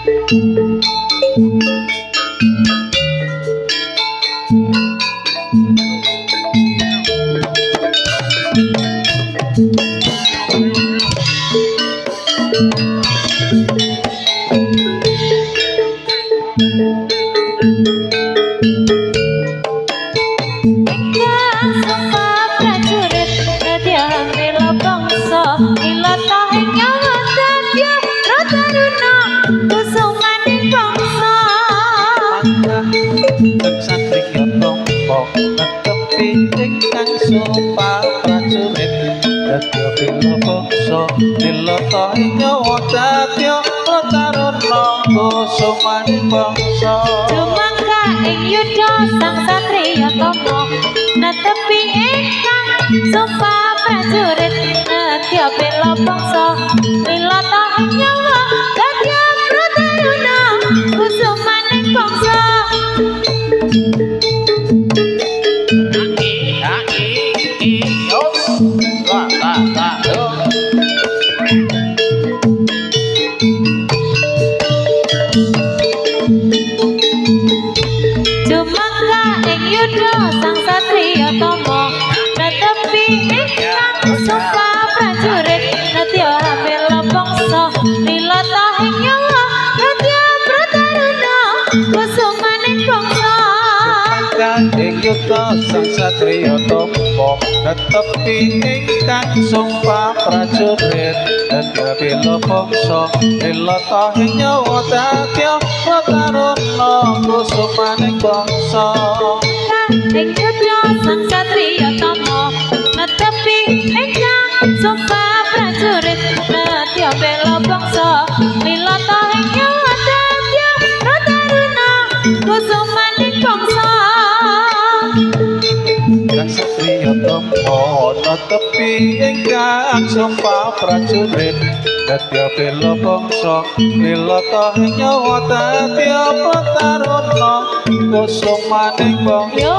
Sumpah prajurit dadya bela bangsa nilata nyawa dadya prataruna kusumaning bangsa Sumangga ing yudha sang satriya tama netepi ingkang sumpah prajurit dadya bela bangsa nilata nyawa dadya prataruna kusumaning bangsa Sumangga ing yudha sang satriya tama netepi ingkang sumpah prajurit nadya bela bangsa nilata nyawa nadya prataruna kusumaning bangsa ing yudha sang satriya tama netepi ingkang sumpah prajurit dadya bela bangsa nilata nyawa dadya prataruna kusumaning bangsa ing yudha sang satriya tama netepi ingkang sumpah prajurit nadya bela bangsa nilata nyawa dadya prataruna kusumaning bangsa Sang satriya tama netepi ingkang sumpah prajurit dadya bela bangsa nilata nyawa dadya prataruna kusumaning bangsa